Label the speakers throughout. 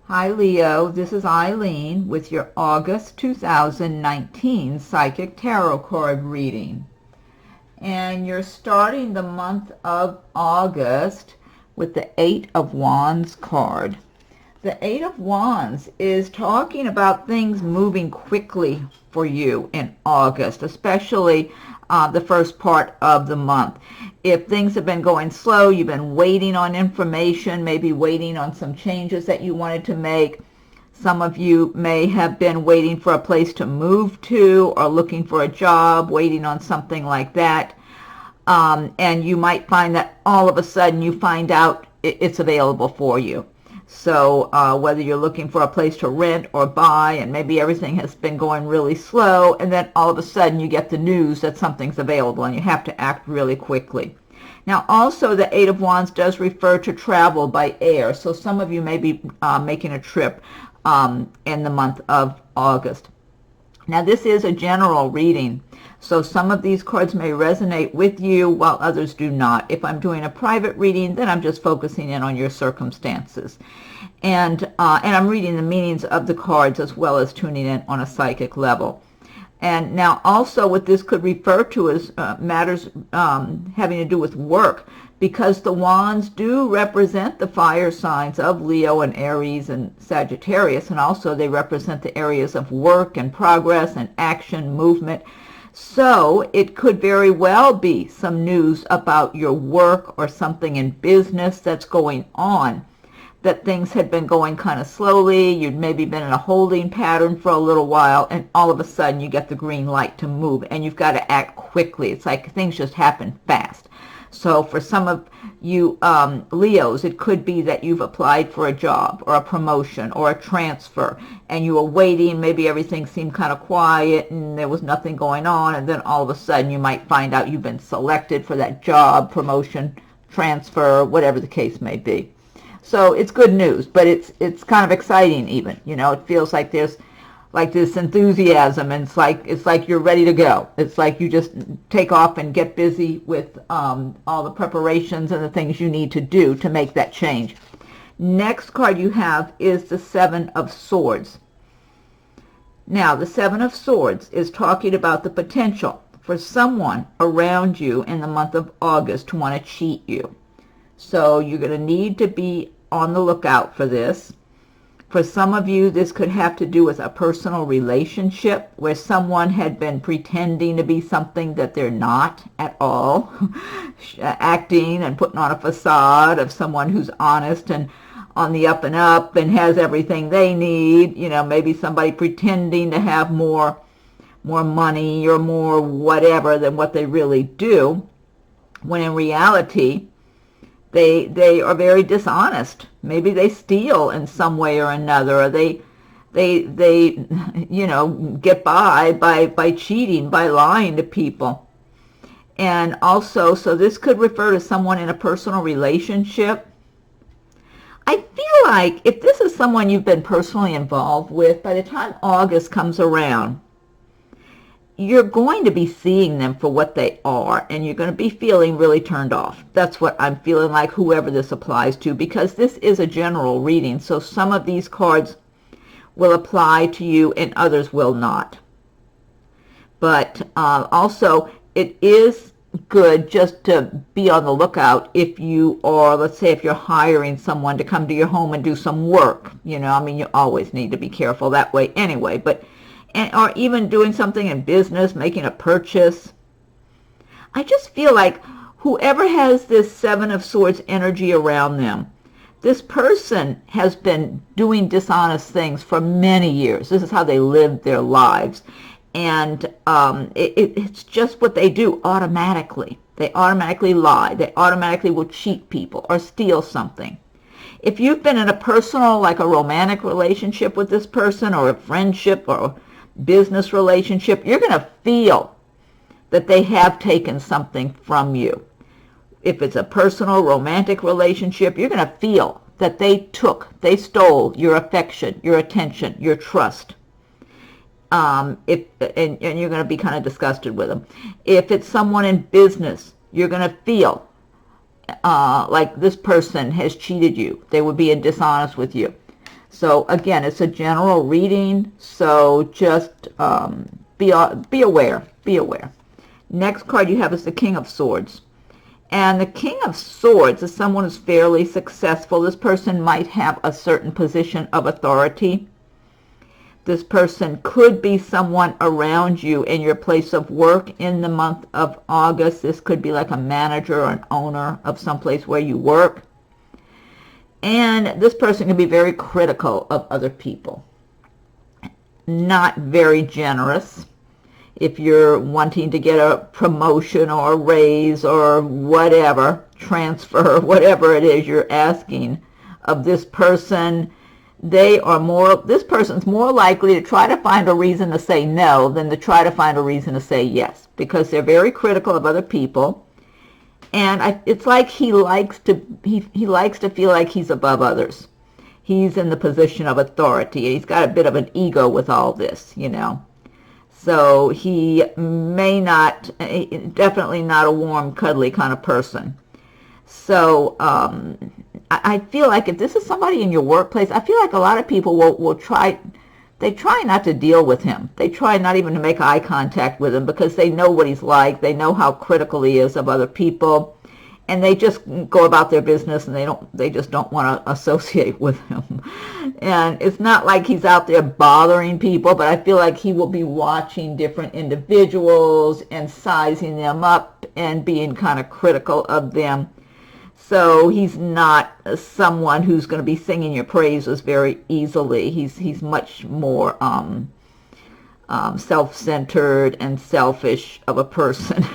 Speaker 1: Hi Leo, this is Eileen with your August 2019 Psychic Tarot card reading. And you're starting the month of August with the Eight of Wands card. The Eight of Wands is talking about things moving quickly for you in August, especially the first part of the month. If things have been going slow, you've been waiting on information, maybe waiting on some changes that you wanted to make. Some of you may have been waiting for a place to move to or looking for a job, waiting on something like that. And you might find that all of a sudden you find out it's available for you. So whether you're looking for a place to rent or buy, and maybe everything has been going really slow, and then all of a sudden you get the news that something's available and you have to act really quickly. Now also the Eight of Wands does refer to travel by air, so some of you may be making a trip in the month of August. Now this is a general reading, so some of these cards may resonate with you while others do not. If I'm doing a private reading, then I'm just focusing in on your circumstances. And I'm reading the meanings of the cards as well as tuning in on a psychic level. And now also what this could refer to is matters having to do with work, because the wands do represent the fire signs of Leo and Aries and Sagittarius, and also they represent the areas of work and progress and action, movement. So it could very well be some news about your work or something in business that's going on, that things had been going kind of slowly, you'd maybe been in a holding pattern for a little while, and all of a sudden you get the green light to move, and you've got to act quickly. It's like things just happen fast. So for some of you Leos, it could be that you've applied for a job or a promotion or a transfer, and you were waiting, maybe everything seemed kind of quiet and there was nothing going on, and then all of a sudden you might find out you've been selected for that job, promotion, transfer, whatever the case may be. So it's good news, but it's kind of exciting even. You know, it feels like there's like this enthusiasm, and it's like you're ready to go. It's like you just take off and get busy with all the preparations and the things you need to do to make that change. Next card you have is the Seven of Swords. Now, the Seven of Swords is talking about the potential for someone around you in the month of August to want to cheat you. So you're going to need to be on the lookout for this. For some of you, this could have to do with a personal relationship where someone had been pretending to be something that they're not at all, acting and putting on a facade of someone who's honest and on the up and up and has everything they need. You know, maybe somebody pretending to have more money or more whatever than what they really do, when in reality they are very dishonest. Maybe they steal in some way or another, or they you know, get by cheating, by lying to people. And also, so this could refer to someone in a personal relationship. I feel like if this is someone you've been personally involved with, by the time August comes around, you're going to be seeing them for what they are, and you're going to be feeling really turned off. That's what I'm feeling like, whoever this applies to, because this is a general reading, so some of these cards will apply to you and others will not. But also, it is good just to be on the lookout if you are, let's say if you're hiring someone to come to your home and do some work. You know, I mean, you always need to be careful that way anyway, but or even doing something in business, making a purchase. I just feel like whoever has this Seven of Swords energy around them, this person has been doing dishonest things for many years. This is how they live their lives. And it's just what they do automatically. They automatically lie. They automatically will cheat people or steal something. If you've been in a personal, like a romantic relationship with this person, or a friendship or business relationship, you're going to feel that they have taken something from you. If it's a personal romantic relationship, you're going to feel that they stole your affection, your attention, your trust. And you're going to be kind of disgusted with them. If it's someone in business, you're going to feel like this person has cheated you. They were being dishonest with you. So again, it's a general reading, so just be aware. Be aware. Next card you have is the King of Swords. And the King of Swords is someone who's fairly successful. This person might have a certain position of authority. This person could be someone around you in your place of work in the month of August. This could be like a manager or an owner of someplace where you work. And this person can be very critical of other people. Not very generous. If you're wanting to get a promotion or a raise or whatever, transfer, whatever it is you're asking of this person, this person's more likely to try to find a reason to say no than to try to find a reason to say yes, because they're very critical of other people. And it's like he likes to feel like he's above others. He's in the position of authority. He's got a bit of an ego with all this, you know. So he may not, definitely not a warm, cuddly kind of person. So I feel like if this is somebody in your workplace, I feel like a lot of people will try not to deal with him. They try not even to make eye contact with him because they know what he's like. They know how critical he is of other people. And they just go about their business, and they just don't want to associate with him. And it's not like he's out there bothering people, but I feel like he will be watching different individuals and sizing them up and being kind of critical of them. So he's not someone who's going to be singing your praises very easily. He's much more self-centered and selfish of a person.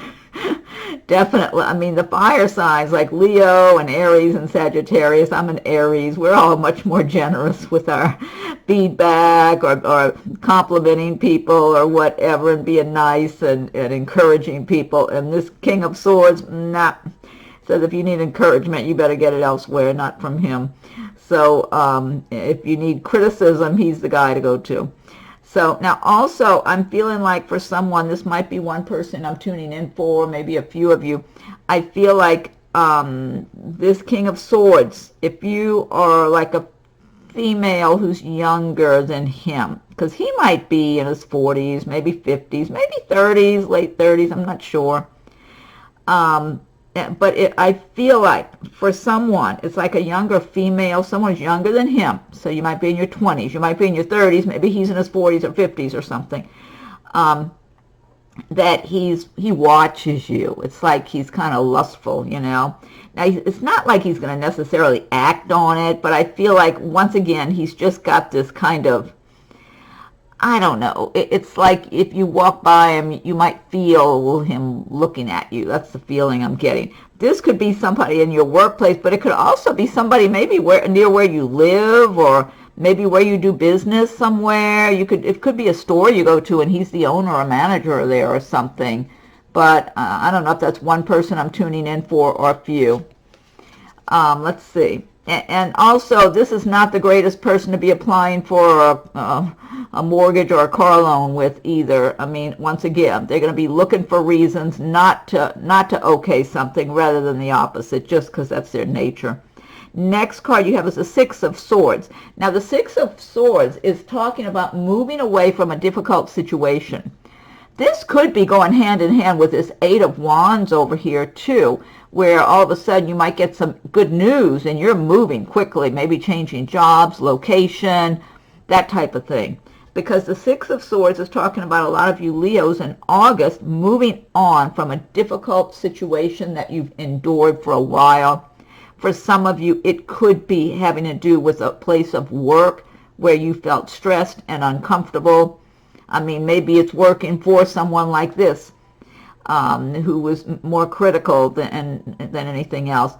Speaker 1: Definitely. I mean, the fire signs like Leo and Aries and Sagittarius, I'm an Aries, we're all much more generous with our feedback or complimenting people or whatever and being nice and encouraging people. And this King of Swords, says if you need encouragement, you better get it elsewhere, not from him. So if you need criticism, he's the guy to go to. So now also I'm feeling like for someone, this might be one person I'm tuning in for, maybe a few of you. I feel like this King of Swords, if you are like a female who's younger than him, because he might be in his 40s, maybe 50s, maybe 30s, late 30s, I'm not sure. But I feel like for someone, it's like a younger female, someone's younger than him. So you might be in your 20s, you might be in your 30s, maybe he's in his 40s or 50s or something. That he watches you. It's like he's kind of lustful, you know. Now, it's not like he's going to necessarily act on it, but I feel like, once again, he's just got this kind of, I don't know. It's like if you walk by him, you might feel him looking at you. That's the feeling I'm getting. This could be somebody in your workplace, but it could also be somebody maybe near where you live, or maybe where you do business somewhere. It could be a store you go to, and he's the owner or manager there or something. But I don't know if that's one person I'm tuning in for or a few. Let's see. And also, this is not the greatest person to be applying for a mortgage or a car loan with either. I mean, once again, they're going to be looking for reasons not to okay something rather than the opposite, just because that's their nature. Next card you have is the Six of Swords. Now, the Six of Swords is talking about moving away from a difficult situation. This could be going hand in hand with this Eight of Wands over here, too, where all of a sudden you might get some good news and you're moving quickly, maybe changing jobs, location, that type of thing. Because the Six of Swords is talking about a lot of you Leos in August moving on from a difficult situation that you've endured for a while. For some of you, it could be having to do with a place of work where you felt stressed and uncomfortable. I mean, maybe it's working for someone like this, who was more critical than anything else.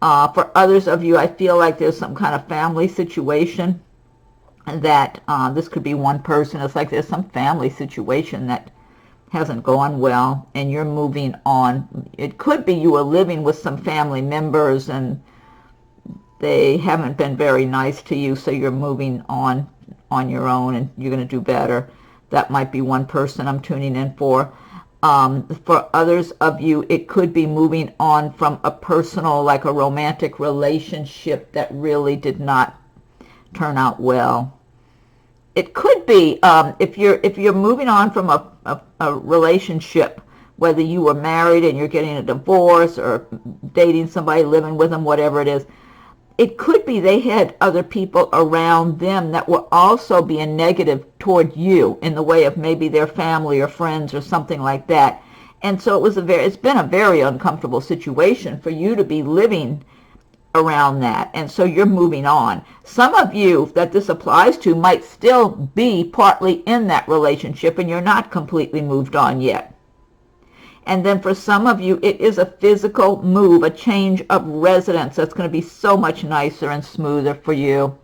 Speaker 1: For others of you, I feel like there's some kind of family situation that this could be one person. It's like there's some family situation that hasn't gone well, and you're moving on. It could be you were living with some family members, and they haven't been very nice to you, so you're moving on your own, and you're going to do better. That might be one person I'm tuning in for. For others of you, it could be moving on from a personal, like a romantic relationship that really did not turn out well. It could be if you're moving on from a relationship, whether you were married and you're getting a divorce or dating somebody, living with them, whatever it is, it could be they had other people around them that were also being negative toward you in the way of maybe their family or friends or something like that. And so it's been a very uncomfortable situation for you to be living around that, and so you're moving on. Some of you that this applies to might still be partly in that relationship and you're not completely moved on yet. And then for some of you, it is a physical move, a change of residence that's going to be so much nicer and smoother for you.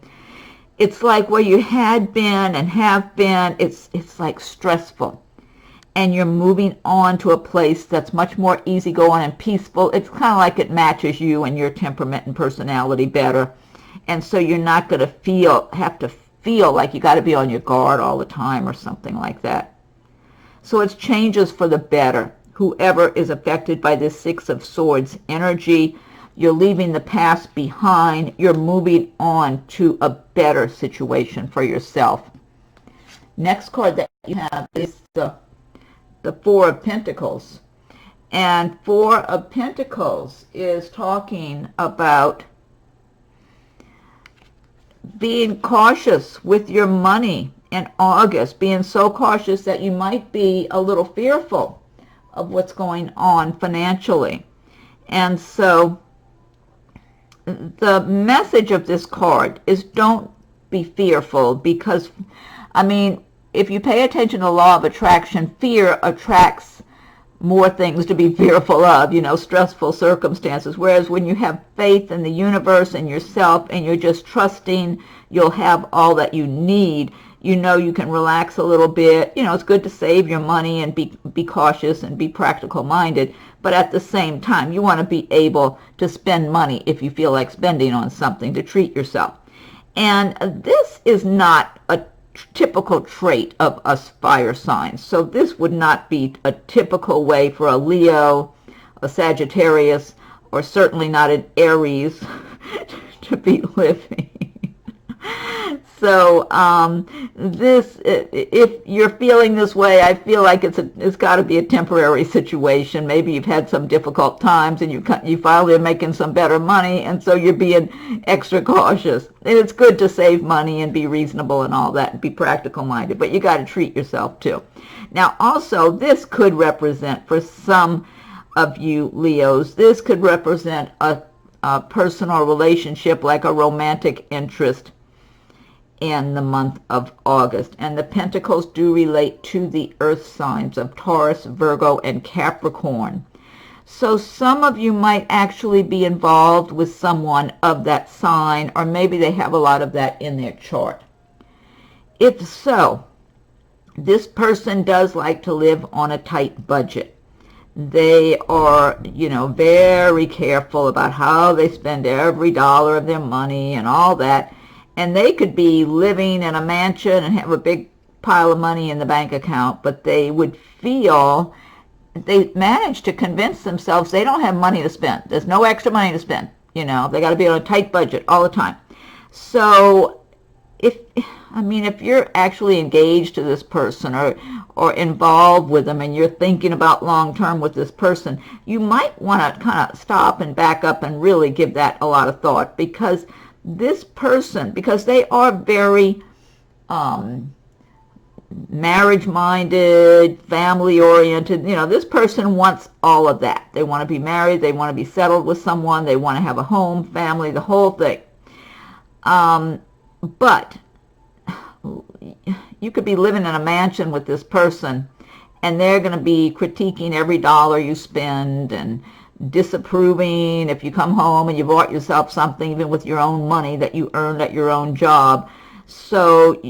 Speaker 1: It's like where you had been and have been, it's like stressful. And you're moving on to a place that's much more easygoing and peaceful. It's kind of like it matches you and your temperament and personality better. And so you're not going to have to feel like you got to be on your guard all the time or something like that. So it's changes for the better. Whoever is affected by this Six of Swords energy, you're leaving the past behind. You're moving on to a better situation for yourself. Next card that you have is the Four of Pentacles. And Four of Pentacles is talking about being cautious with your money in August, being so cautious that you might be a little fearful of what's going on financially. And so the message of this card is don't be fearful, because, I mean, if you pay attention to the law of attraction, fear attracts more things to be fearful of, stressful circumstances. Whereas when you have faith in the universe and yourself and you're just trusting you'll have all that you need, you can relax a little bit. It's good to save your money and be cautious and be practical minded. But at the same time, you want to be able to spend money if you feel like spending on something, to treat yourself. And this is not a typical trait of us fire signs. So this would not be a typical way for a Leo, a Sagittarius, or certainly not an Aries to be living. So if you're feeling this way, I feel like it's got to be a temporary situation. Maybe you've had some difficult times and you finally are making some better money, and so you're being extra cautious. And it's good to save money and be reasonable and all that and be practical minded, but you got to treat yourself too. Now also, this could represent, for some of you Leos, this could represent a personal relationship, like a romantic interest in the month of August. And the Pentacles do relate to the earth signs of Taurus, Virgo, and Capricorn. So some of you might actually be involved with someone of that sign, or maybe they have a lot of that in their chart. If so, this person does like to live on a tight budget. They are, very careful about how they spend every dollar of their money and all that. And they could be living in a mansion and have a big pile of money in the bank account, but they would feel, they manage to convince themselves they don't have money to spend. There's no extra money to spend. They got to be on a tight budget all the time. So if you're actually engaged to this person or involved with them and you're thinking about long-term with this person, you might want to kind of stop and back up and really give that a lot of thought, because this person, because they are very marriage-minded, family-oriented, this person wants all of that. They want to be married, they want to be settled with someone, they want to have a home, family, the whole thing. But you could be living in a mansion with this person, and they're going to be critiquing every dollar you spend and disapproving if you come home and you bought yourself something, even with your own money that you earned at your own job. So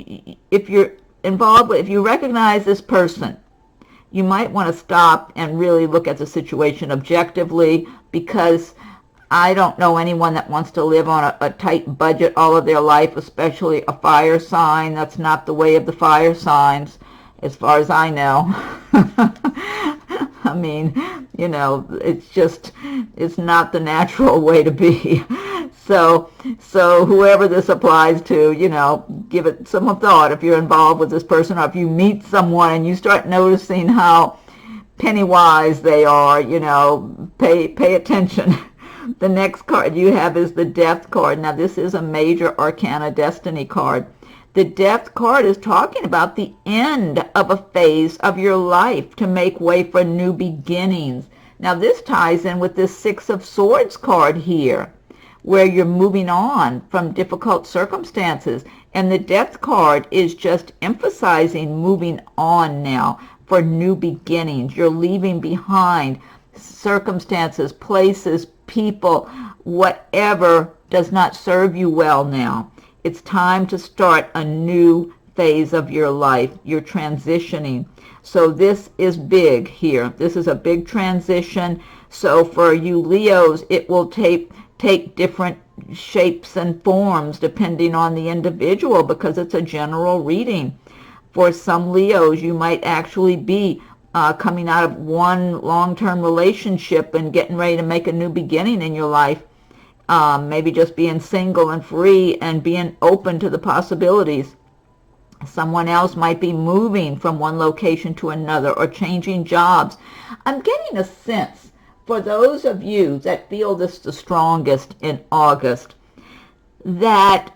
Speaker 1: if you're involved with, if you recognize this person, you might want to stop and really look at the situation objectively, because I don't know anyone that wants to live on a tight budget all of their life, especially a fire sign. That's not the way of the fire signs, as far as I know. I mean, it's not the natural way to be. So whoever this applies to, give it some thought if you're involved with this person, or if you meet someone and you start noticing how penny wise they are, pay attention. The next card you have is the Death card. Now, this is a major arcana destiny card. The Death card is talking about the end of a phase of your life to make way for new beginnings. Now, this ties in with this Six of Swords card here, where you're moving on from difficult circumstances. And the Death card is just emphasizing moving on now for new beginnings. You're leaving behind circumstances, places, people, whatever does not serve you well now. It's time to start a new phase of your life. You're transitioning. So this is big here. This is a big transition. So for you Leos, it will take different shapes and forms depending on the individual, because it's a general reading. For some Leos, you might actually be coming out of one long-term relationship and getting ready to make a new beginning in your life. Maybe just being single and free and being open to the possibilities. Someone else might be moving from one location to another or changing jobs. I'm getting a sense for those of you that feel this the strongest in August, that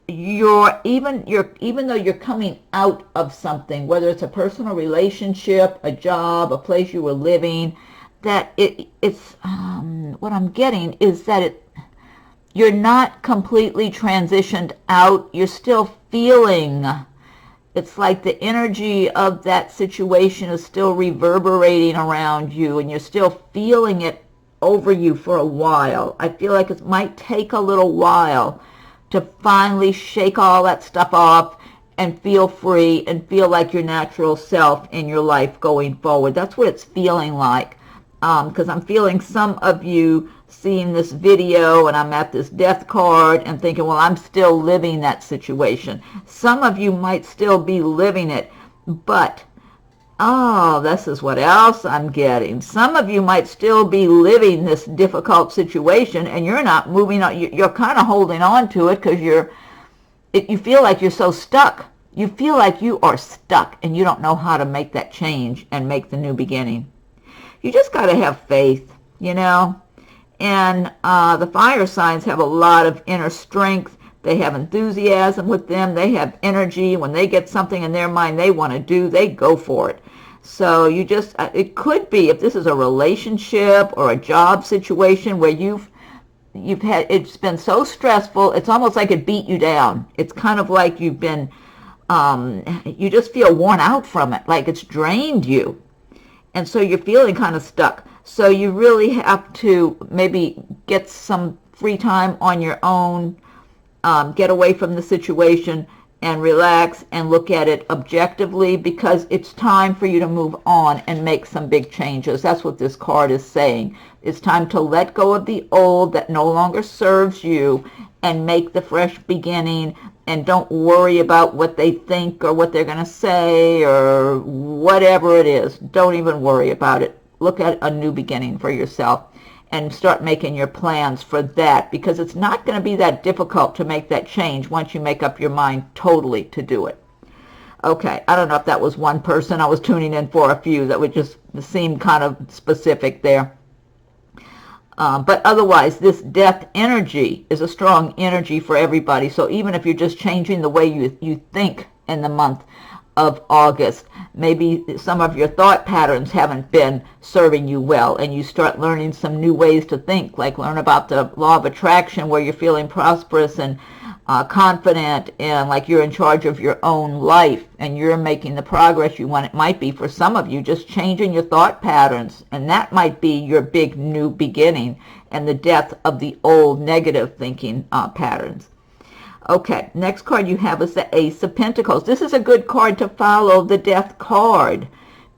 Speaker 1: even though you're coming out of something, whether it's a personal relationship, a job, a place you were living, that it's what I'm getting is that you're not completely transitioned out. You're still feeling. It's like the energy of that situation is still reverberating around you, and you're still feeling it over you for a while. I feel like it might take a little while to finally shake all that stuff off and feel free and feel like your natural self in your life going forward. That's what it's feeling like. Because I'm feeling some of you seeing this video and I'm at this Death card and thinking, well, I'm still living that situation. Some of you might still be living it, but, this is what else I'm getting. Some of you might still be living this difficult situation and you're not moving on. You're kind of holding on to it because you feel like you're so stuck. You feel like you are stuck and you don't know how to make that change and make the new beginning. You just got to have faith, And the fire signs have a lot of inner strength. They have enthusiasm with them. They have energy. When they get something in their mind they want to do, they go for it. So it could be, if this is a relationship or a job situation where it's been so stressful, it's almost like it beat you down. It's kind of like you've been, you just feel worn out from it, like it's drained you. And so you're feeling kind of stuck. So you really have to maybe get some free time on your own, get away from the situation and relax and look at it objectively, because it's time for you to move on and make some big changes. That's what this card is saying. It's time to let go of the old that no longer serves you and make the fresh beginning. And don't worry about what they think or what they're going to say or whatever it is. Don't even worry about it. Look at a new beginning for yourself and start making your plans for that, because it's not going to be that difficult to make that change once you make up your mind totally to do it. Okay, I don't know if that was one person. I was tuning in for a few that would just seem kind of specific there. But otherwise, this Death energy is a strong energy for everybody. So even if you're just changing the way you think in the month of August, maybe some of your thought patterns haven't been serving you well, and you start learning some new ways to think, like learn about the law of attraction, where you're feeling prosperous and confident and like you're in charge of your own life and you're making the progress you want. It might be for some of you just changing your thought patterns, and that might be your big new beginning and the death of the old negative thinking patterns. Okay, next card you have is the Ace of Pentacles. This is a good card to follow the Death card,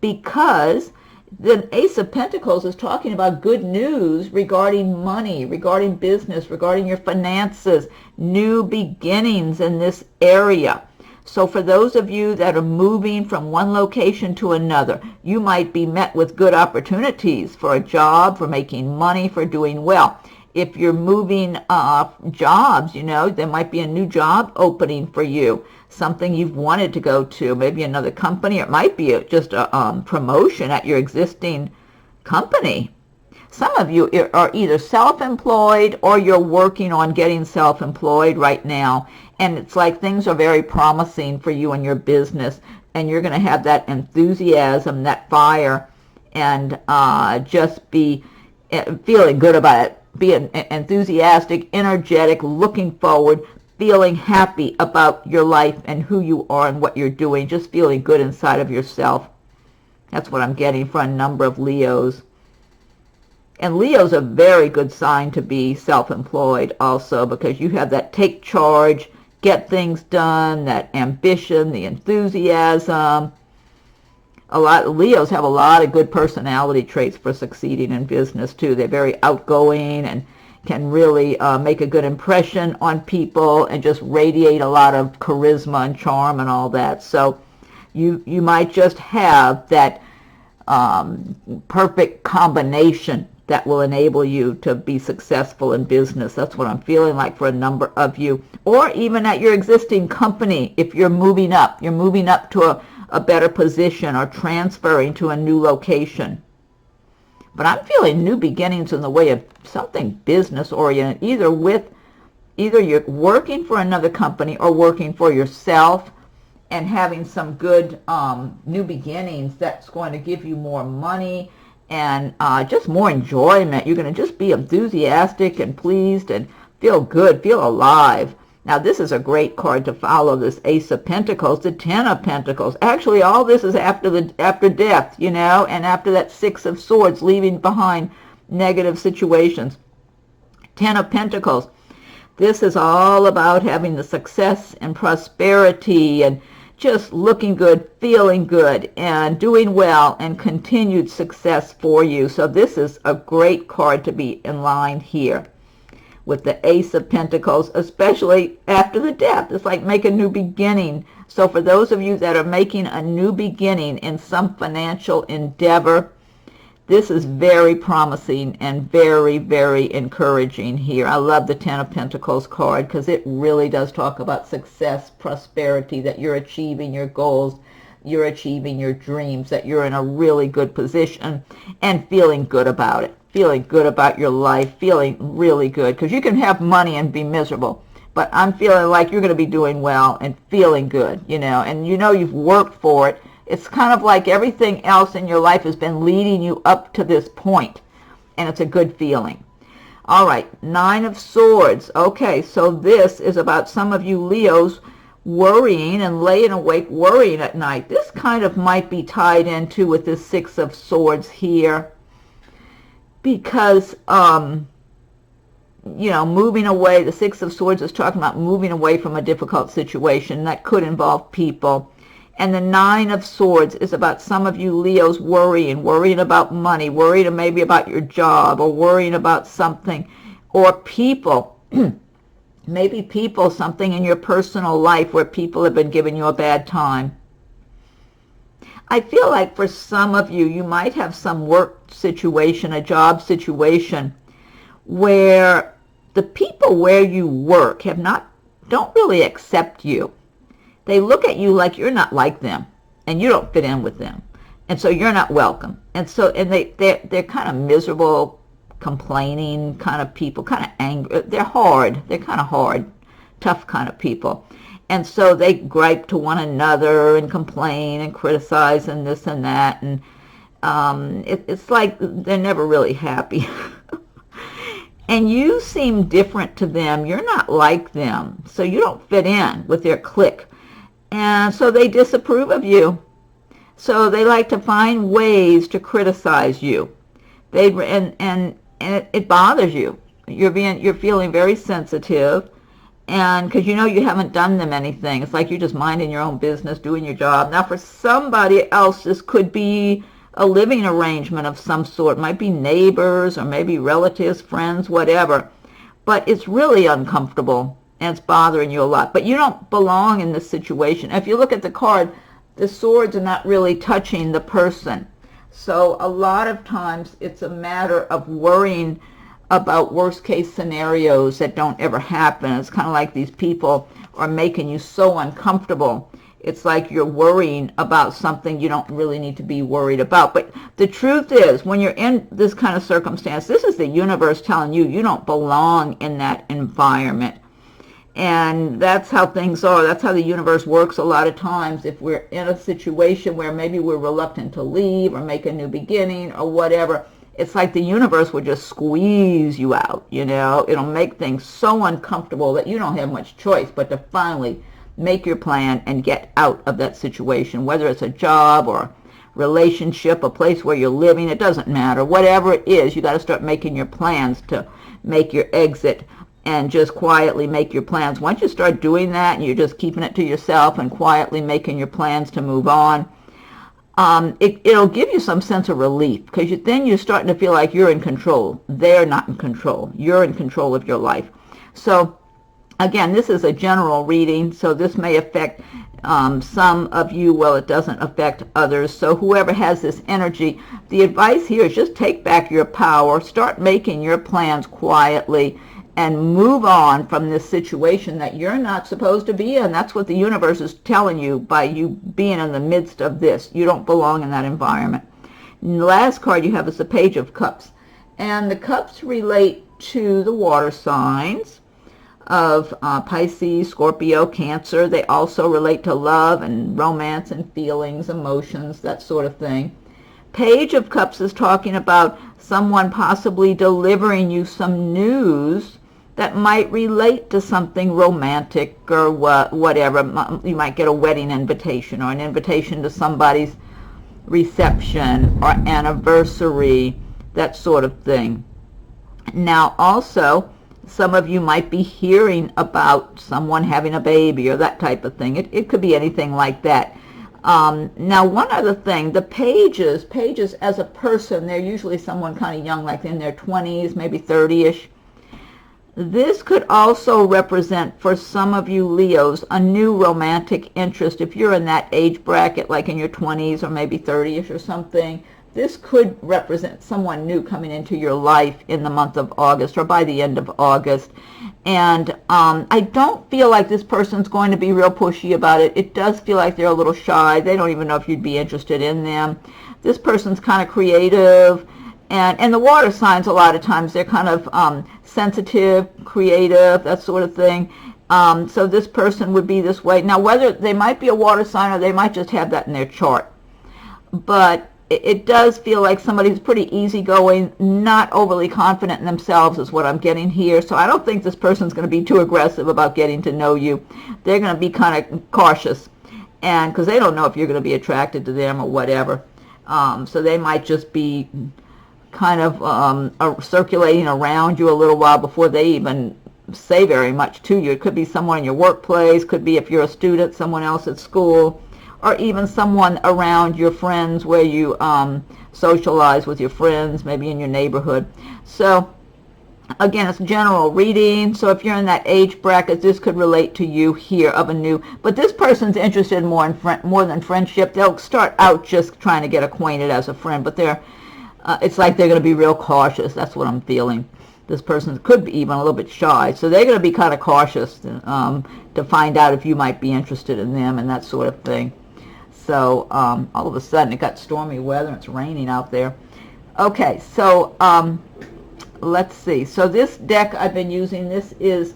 Speaker 1: because the Ace of Pentacles is talking about good news regarding money, regarding business, regarding your finances, new beginnings in this area. So for those of you that are moving from one location to another, you might be met with good opportunities for a job, for making money, for doing well. If you're moving jobs, there might be a new job opening for you, something you've wanted to go to, maybe another company. It might be just a promotion at your existing company. Some of you are either self-employed or you're working on getting self-employed right now. And it's like things are very promising for you and your business. And you're going to have that enthusiasm, that fire, and just be feeling good about it. Being enthusiastic, energetic, looking forward, feeling happy about your life and who you are and what you're doing. Just feeling good inside of yourself. That's what I'm getting for a number of Leos. And Leo's a very good sign to be self-employed also, because you have that take charge, get things done, that ambition, the enthusiasm. Leos have a lot of good personality traits for succeeding in business too. They're very outgoing and can really make a good impression on people and just radiate a lot of charisma and charm and all that. So you might just have that perfect combination that will enable you to be successful in business. That's what I'm feeling like for a number of you. Or even at your existing company, if you're moving up to a better position or transferring to a new location. But I'm feeling new beginnings in the way of something business-oriented, either you're working for another company or working for yourself and having some good new beginnings that's going to give you more money and just more enjoyment. You're going to just be enthusiastic and pleased and feel good, feel alive. Now, this is a great card to follow, this Ace of Pentacles, the Ten of Pentacles. Actually, all this is after death, and after that Six of Swords, leaving behind negative situations. Ten of Pentacles. This is all about having the success and prosperity and just looking good, feeling good, and doing well, and continued success for you. So this is a great card to be in line here with the Ace of Pentacles, especially after the death. It's like make a new beginning. So for those of you that are making a new beginning in some financial endeavor, this is very promising and very, very encouraging here. I love the Ten of Pentacles card because it really does talk about success, prosperity, that you're achieving your goals, you're achieving your dreams, that you're in a really good position and feeling good about it, feeling good about your life, feeling really good, because you can have money and be miserable. But I'm feeling like you're going to be doing well and feeling good, and you've worked for it. It's kind of like everything else in your life has been leading you up to this point, and it's a good feeling. All right, Nine of Swords. Okay, so this is about some of you Leos worrying and laying awake worrying at night. This kind of might be tied into with this Six of Swords here, because moving away. The Six of Swords is talking about moving away from a difficult situation that could involve people. And the Nine of Swords is about some of you Leos worrying about money, worrying maybe about your job, or worrying about something, or people. Maybe people, something in your personal life where people have been giving you a bad time. I feel like for some of you, you might have some work situation, a job situation, where the people where you work don't really accept you. They look at you like you're not like them, and you don't fit in with them, and so you're not welcome. And they're kind of miserable, complaining kind of people, kind of angry. They're hard. They're kind of hard, tough kind of people. And so they gripe to one another and complain and criticize and this and that, and it's like they're never really happy. And you seem different to them. You're not like them, so you don't fit in with their clique. And so they disapprove of you. So they like to find ways to criticize you. And it bothers you. You're feeling very sensitive, and because you haven't done them anything. It's like you're just minding your own business, doing your job. Now for somebody else, this could be a living arrangement of some sort. It might be neighbors or maybe relatives, friends, whatever. But it's really uncomfortable. and it's bothering you a lot. But you don't belong in this situation. If you look at the card, the swords are not really touching the person. So a lot of times it's a matter of worrying about worst case scenarios that don't ever happen. It's kind of like these people are making you so uncomfortable. It's like you're worrying about something you don't really need to be worried about. But the truth is, when you're in this kind of circumstance, this is the universe telling you you don't belong in that environment. And that's how things are. That's how the universe works a lot of times. If we're in a situation where maybe we're reluctant to leave or make a new beginning or whatever, it's like the universe will just squeeze you out, you know. It'll make things so uncomfortable that you don't have much choice but to finally make your plan and get out of that situation, whether it's a job or a relationship, a place where you're living, it doesn't matter. Whatever it is, you got to start making your plans to make your exit and just quietly make your plans. Once you start doing that and you're just keeping it to yourself and quietly making your plans to move on, it'll give you some sense of relief, because then you're starting to feel like you're in control. They're not in control. You're in control of your life. So again, this is a general reading, so this may affect some of you. Well, it doesn't affect others. So whoever has this energy, the advice here is just take back your power, start making your plans quietly, and move on from this situation that you're not supposed to be in. That's what the universe is telling you by you being in the midst of this. You don't belong in that environment. And the last card you have is the Page of Cups. And the cups relate to the water signs of Pisces, Scorpio, Cancer. They also relate to love and romance and feelings, emotions, that sort of thing. Page of Cups is talking about someone possibly delivering you some news that might relate to something romantic or whatever. You might get a wedding invitation or an invitation to somebody's reception or anniversary, that sort of thing. Now also, some of you might be hearing about someone having a baby or that type of thing. It could be anything like that. Now, one other thing, the pages as a person, they're usually someone kind of young, like in their 20s, maybe 30-ish. This could also represent, for some of you Leos, a new romantic interest. If you're in that age bracket, like in your 20s or maybe 30-ish or something, this could represent someone new coming into your life in the month of August or by the end of August. And I don't feel like this person's going to be real pushy about it. It does feel like they're a little shy. They don't even know if you'd be interested in them. This person's kind of creative. And the water signs, a lot of times, they're kind of sensitive, creative, that sort of thing. So this person would be this way. Now, whether they might be a water sign or they might just have that in their chart. But it does feel like somebody who's pretty easygoing, not overly confident in themselves is what I'm getting here. So I don't think this person's going to be too aggressive about getting to know you. They're going to be kind of cautious, and because they don't know if you're going to be attracted to them or whatever. So they might just be kind of circulating around you a little while before they even say very much to you. It could be someone in your workplace, could be if you're a student, someone else at school, or even someone around your friends where you socialize with your friends, maybe in your neighborhood. So again, it's general reading. So if you're in that age bracket, this could relate to you here of a new. But this person's interested more in more than friendship. They'll start out just trying to get acquainted as a friend, but it's like they're going to be real cautious. That's what I'm feeling. This person could be even a little bit shy, so they're going to be kind of cautious to find out if you might be interested in them and that sort of thing. So all of a sudden it got stormy weather and it's raining out there. Okay, so let's see. So this deck I've been using, this is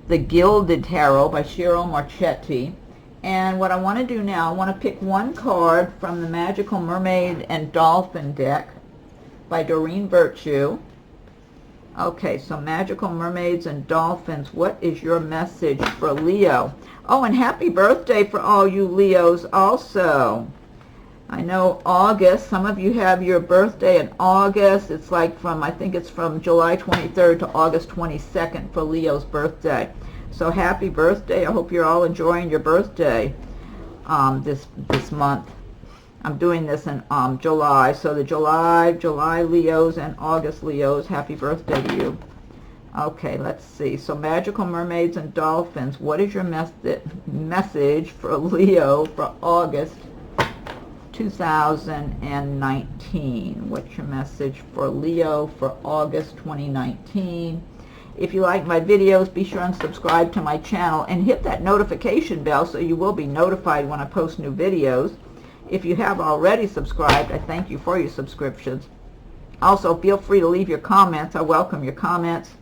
Speaker 1: the Gilded Tarot by Ciro Marchetti. And what I want to do now, I want to pick one card from the Magical Mermaid and Dolphin deck by Doreen Virtue. Okay, so Magical Mermaids and Dolphins, what is your message for Leo? Oh, and happy birthday for all you Leos also. I know August, some of you have your birthday in August. It's like from, I think it's from July 23rd to August 22nd for Leo's birthday. So happy birthday. I hope you're all enjoying your birthday this month. I'm doing this in July, so the July Leos and August Leos, happy birthday to you. Okay, let's see. So magical mermaids and dolphins, what is your message for Leo for August 2019? What's your message for Leo for August 2019? If you like my videos, be sure and subscribe to my channel and hit that notification bell so you will be notified when I post new videos. If you have already subscribed, I thank you for your subscriptions. Also, feel free to leave your comments. I welcome your comments.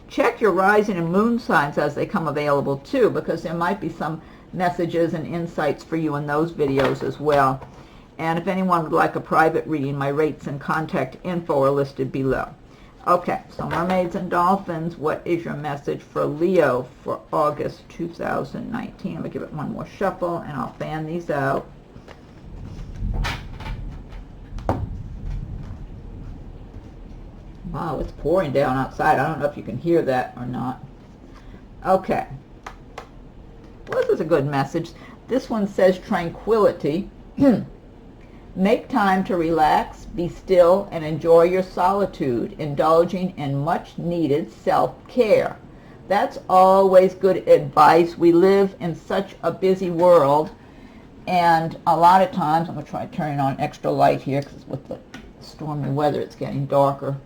Speaker 1: Check your rising and moon signs as they come available too, because there might be some messages and insights for you in those videos as well. And if anyone would like a private reading, my rates and contact info are listed below. Okay, so mermaids and dolphins, what is your message for Leo for August 2019? I'm going to give it one more shuffle and I'll fan these out. Wow, it's pouring down outside. I don't know if you can hear that or not. Okay. Well, this is a good message. This one says tranquility. Make time to relax, be still, and enjoy your solitude, indulging in much-needed self-care. That's always good advice. We live in such a busy world, and a lot of times, I'm going to try turning on extra light here because with the stormy weather it's getting darker.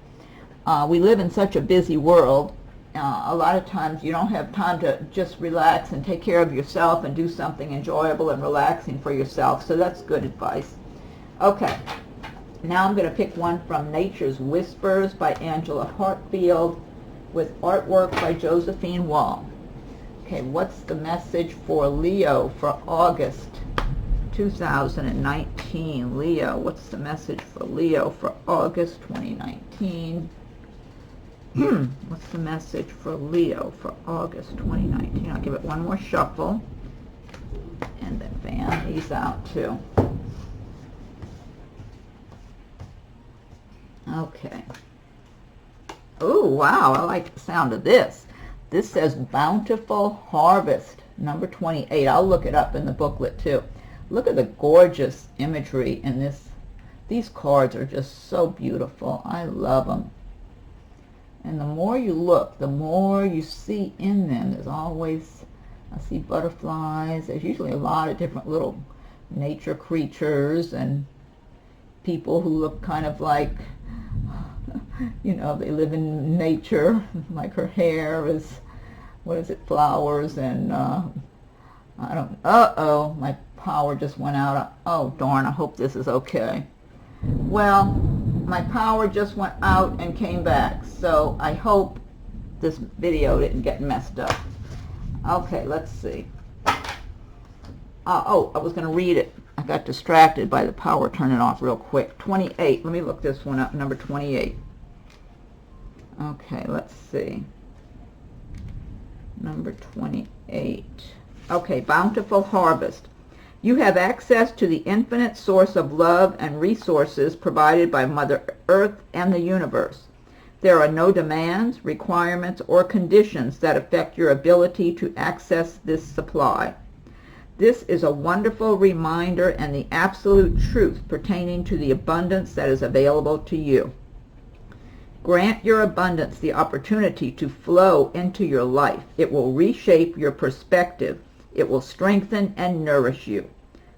Speaker 1: We live in such a busy world. A lot of times you don't have time to just relax and take care of yourself and do something enjoyable and relaxing for yourself. So that's good advice. Okay, now I'm going to pick one from Nature's Whispers by Angela Hartfield with artwork by Josephine Wall. Okay, what's the message for Leo for August 2019? Leo, what's the message for Leo for August 2019? What's the message for Leo for August 2019? I'll give it one more shuffle and then fan these out too. Okay. Oh, wow, I like the sound of this. This says Bountiful Harvest, number 28. I'll look it up in the booklet too. Look at the gorgeous imagery in this. These cards are just so beautiful. I love them. And the more you look, the more you see in them. There's always, I see butterflies. There's usually a lot of different little nature creatures and people who look kind of like, you know, they live in nature. Like her hair is, what is it, flowers and, I don't, uh-oh, my power just went out. Oh, darn, I hope this is okay. Well, my power just went out and came back, so I hope this video didn't get messed up. Okay, let's see. Oh, I was going to read it. I got distracted by the power turning off real quick. 28. Let me look this one up, number 28. Okay, let's see. Number 28. Okay, Bountiful Harvest. You have access to the infinite source of love and resources provided by Mother Earth and the universe. There are no demands, requirements, or conditions that affect your ability to access this supply. This is a wonderful reminder and the absolute truth pertaining to the abundance that is available to you. Grant your abundance the opportunity to flow into your life. It will reshape your perspective. It will strengthen and nourish you.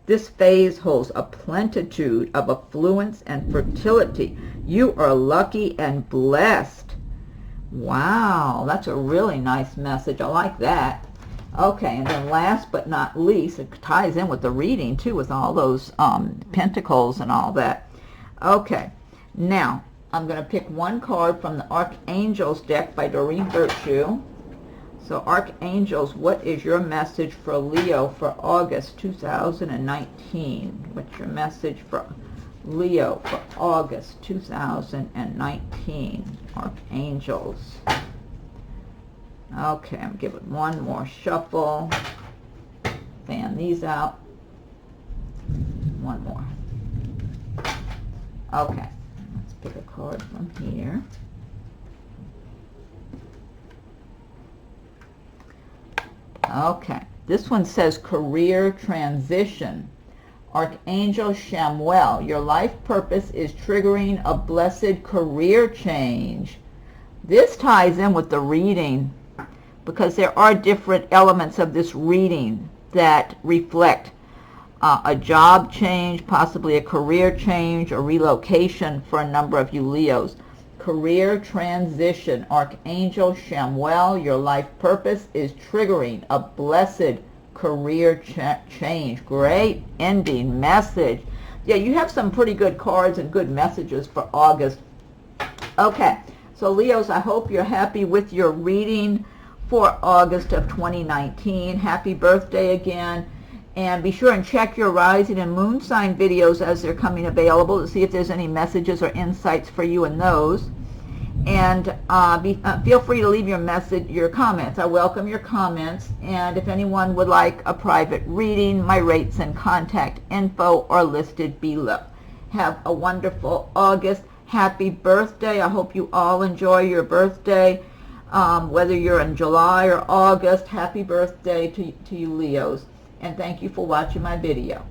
Speaker 1: This phase holds a plenitude of affluence and fertility. You are lucky and blessed. Wow, that's a really nice message. I like that. Okay, and then last but not least, it ties in with the reading too, with all those pentacles and all that. Okay, now I'm going to pick one card from the Archangels deck by Doreen Virtue. So Archangels, what is your message for Leo for August 2019? What's your message for Leo for August 2019? Archangels. Okay, I'm giving one more shuffle. Fan these out. One more. Okay, let's pick a card from here. Okay, this one says career transition. Archangel Shamuel, your life purpose is triggering a blessed career change. This ties in with the reading because there are different elements of this reading that reflect a job change, possibly a career change or relocation for a number of you Leos. Career transition. Archangel Shamuel, your life purpose is triggering a blessed career change. Great ending message. Yeah, you have some pretty good cards and good messages for August. Okay, so Leos, I hope you're happy with your reading for August of 2019. Happy birthday again. And be sure and check your rising and moon sign videos as they're coming available to see if there's any messages or insights for you in those. And feel free to leave your comments. I welcome your comments. And if anyone would like a private reading, my rates and contact info are listed below. Have a wonderful August. Happy birthday. I hope you all enjoy your birthday. Whether you're in July or August, happy birthday to you Leos. And thank you for watching my video.